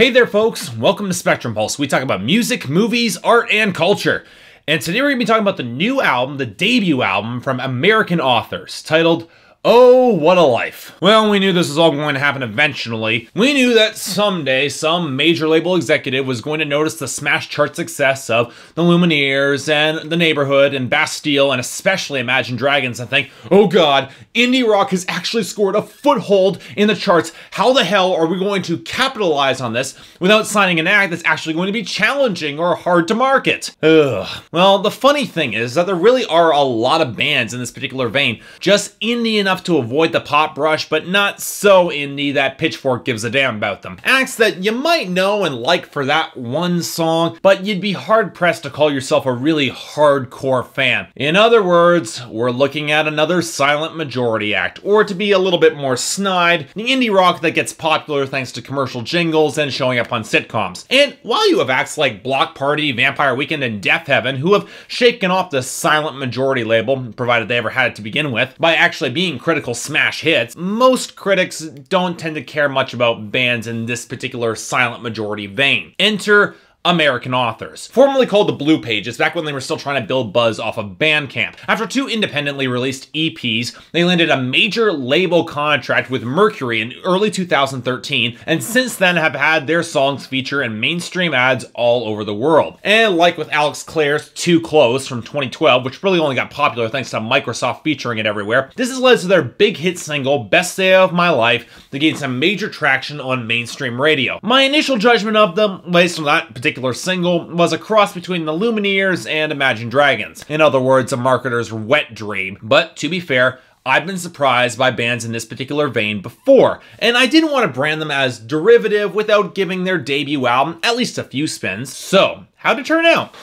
Hey there folks, welcome to Spectrum Pulse. We talk about music, movies, art, and culture. And today we're going to be talking about the new album, the debut album from American authors, titled Oh, What a Life. Well, we knew this was all going to happen eventually. We knew that someday some major label executive was going to notice the smash chart success of the Lumineers and The Neighborhood and Bastille and especially Imagine Dragons and think, oh god, indie rock has actually scored a foothold in the charts. How the hell are we going to capitalize on this without signing an act that's actually going to be challenging or hard to market? Ugh. Well, the funny thing is that there really are a lot of bands in this particular vein, just indie enough to avoid the pop brush, but not so indie that Pitchfork gives a damn about them. Acts that you might know and like for that one song, but you'd be hard-pressed to call yourself a really hardcore fan. In other words, we're looking at another silent majority act, or to be a little bit more snide, the indie rock that gets popular thanks to commercial jingles and showing up on sitcoms. And while you have acts like Block Party, Vampire Weekend, and Death Heaven who have shaken off the silent majority label, provided they ever had it to begin with, by actually being critical smash hits, most critics don't tend to care much about bands in this particular silent majority vein. Enter American authors. Formerly called the Blue Pages, back when they were still trying to build buzz off of Bandcamp. After two independently released EPs, they landed a major label contract with Mercury in early 2013, and since then have had their songs feature in mainstream ads all over the world. And like with Alex Clare's Too Close from 2012, which really only got popular thanks to Microsoft featuring it everywhere, this has led to their big hit single, Best Day of My Life, that gained some major traction on mainstream radio. My initial judgment of them, based on that particular single, was a cross between the Lumineers and Imagine Dragons. In other words, a marketer's wet dream. But to be fair, I've been surprised by bands in this particular vein before, and I didn't want to brand them as derivative without giving their debut album at least a few spins. So, how'd it turn out?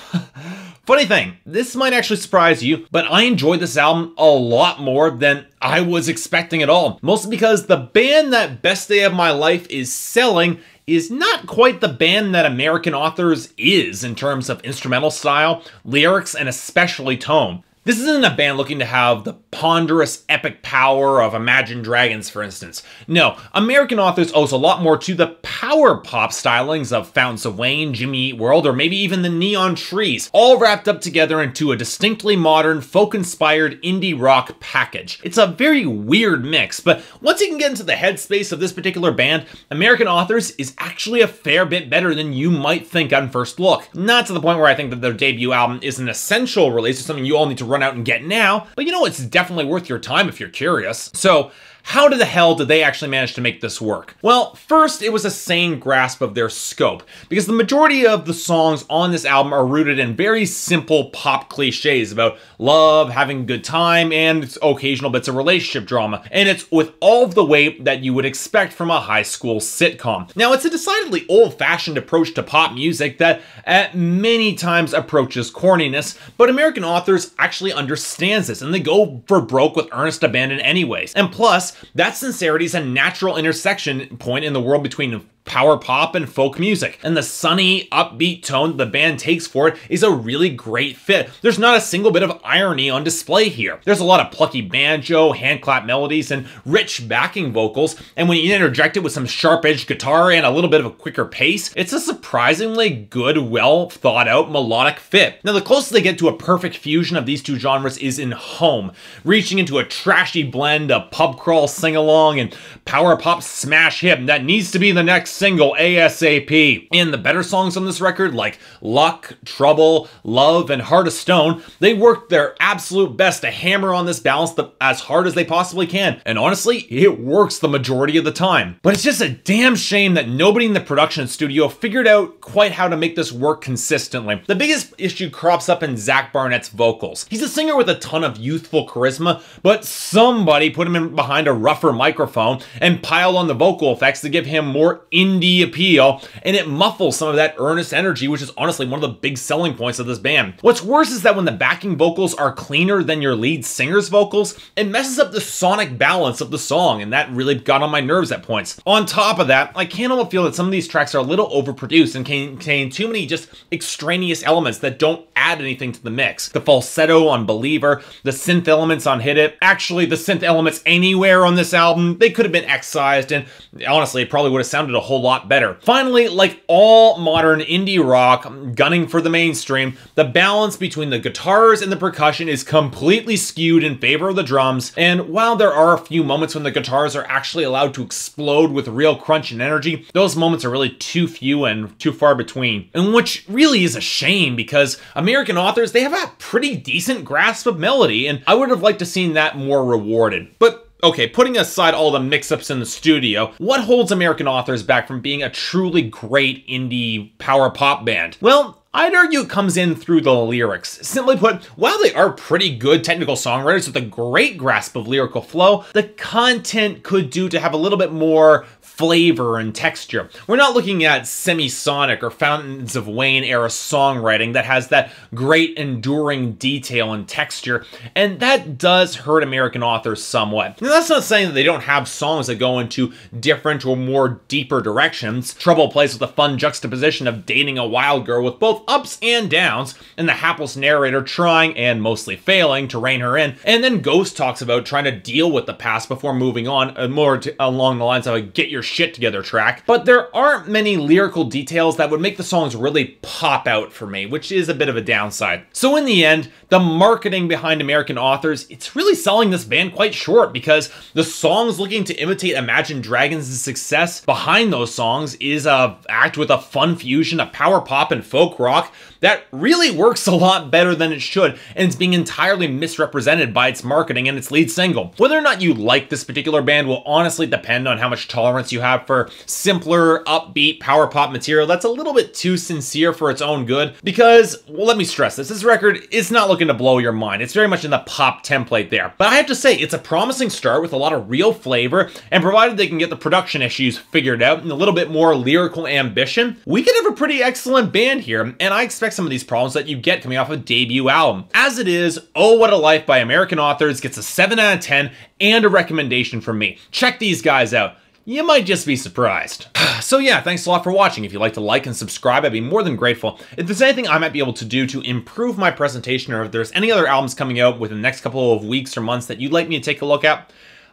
Funny thing, this might actually surprise you, but I enjoyed this album a lot more than I was expecting at all. Mostly because the band that Best Day of My Life is selling is not quite the band that American Authors is in terms of instrumental style, lyrics, and especially tone. This isn't a band looking to have the ponderous epic power of Imagine Dragons, for instance. No, American Authors owes a lot more to the power pop stylings of Fountains of Wayne, Jimmy Eat World, or maybe even the Neon Trees, all wrapped up together into a distinctly modern, folk-inspired indie rock package. It's a very weird mix, but once you can get into the headspace of this particular band, American Authors is actually a fair bit better than you might think on first look. Not to the point where I think that their debut album is an essential release or something you all need to run out and get now, but you know, it's definitely worth your time if you're curious. So, how the hell did they actually manage to make this work? Well, first, it was a sane grasp of their scope, because the majority of the songs on this album are rooted in very simple pop cliches about love, having a good time, and occasional bits of relationship drama. And it's with all of the weight that you would expect from a high school sitcom. Now, it's a decidedly old-fashioned approach to pop music that at many times approaches corniness, but American Authors actually understands this, and they go for broke with earnest abandon anyways. And plus, that sincerity is a natural intersection point in the world between power pop and folk music, and the sunny, upbeat tone the band takes for it is a really great fit. There's not a single bit of irony on display here. There's a lot of plucky banjo, hand-clap melodies, and rich backing vocals, and when you interject it with some sharp-edged guitar and a little bit of a quicker pace, it's a surprisingly good, well-thought-out melodic fit. Now, the closest they get to a perfect fusion of these two genres is in Home, reaching into a trashy blend of pub crawl sing-along and power pop smash hit that needs to be the next single ASAP. And the better songs on this record, like Luck, Trouble, Love, and Heart of Stone, they worked their absolute best to hammer on this balance as hard as they possibly can. And honestly, it works the majority of the time. But it's just a damn shame that nobody in the production studio figured out quite how to make this work consistently. The biggest issue crops up in Zach Barnett's vocals. He's a singer with a ton of youthful charisma, but somebody put him in behind a rougher microphone and piled on the vocal effects to give him more indie appeal, and it muffles some of that earnest energy, which is honestly one of the big selling points of this band. What's worse is that when the backing vocals are cleaner than your lead singer's vocals, it messes up the sonic balance of the song, and that really got on my nerves at points. On top of that, I can't help but feel that some of these tracks are a little overproduced and contain too many just extraneous elements that don't add anything to the mix. The falsetto on Believer, the synth elements on Hit It. Actually, the synth elements anywhere on this album, they could have been excised, and honestly, it probably would have sounded a whole lot better. Finally, like all modern indie rock gunning for the mainstream, the balance between the guitars and the percussion is completely skewed in favor of the drums, and while there are a few moments when the guitars are actually allowed to explode with real crunch and energy, those moments are really too few and too far between. And which really is a shame, because American authors, they have a pretty decent grasp of melody, and I would have liked to seen that more rewarded. But okay, putting aside all the mix-ups in the studio, what holds American authors back from being a truly great indie power pop band? Well, I'd argue it comes in through the lyrics. Simply put, while they are pretty good technical songwriters with a great grasp of lyrical flow, the content could do to have a little bit more flavor and texture. We're not looking at Semisonic or Fountains of Wayne era songwriting that has that great enduring detail and texture, and that does hurt American authors somewhat. Now, that's not saying that they don't have songs that go into different or more deeper directions. Trouble plays with a fun juxtaposition of dating a wild girl with both ups and downs, and the hapless narrator trying, and mostly failing, to rein her in, and then Ghost talks about trying to deal with the past before moving on, more along the lines of a get your shit together track. But there aren't many lyrical details that would make the songs really pop out for me, which is a bit of a downside. So in the end, the marketing behind American authors, it's really selling this band quite short, because the songs looking to imitate Imagine Dragons' success behind those songs is a act with a fun fusion of power pop and folk rock that really works a lot better than it should, and it's being entirely misrepresented by its marketing and its lead single. Whether or not you like this particular band will honestly depend on how much tolerance you have for simpler, upbeat power pop material that's a little bit too sincere for its own good, because, well, let me stress this record is not looking to blow your mind. It's very much in the pop template there. But I have to say, it's a promising start with a lot of real flavor, and provided they can get the production issues figured out and a little bit more lyrical ambition, we could have a pretty excellent band here, and I expect some of these problems that you get coming off a debut album. As it is, Oh What a Life by American Authors gets a 7 out of 10 and a recommendation from me. Check these guys out. You might just be surprised. So yeah, thanks a lot for watching. If you'd like to like and subscribe, I'd be more than grateful. If there's anything I might be able to do to improve my presentation, or if there's any other albums coming out within the next couple of weeks or months that you'd like me to take a look at,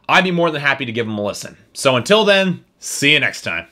I'd be more than happy to give them a listen. So until then, see you next time.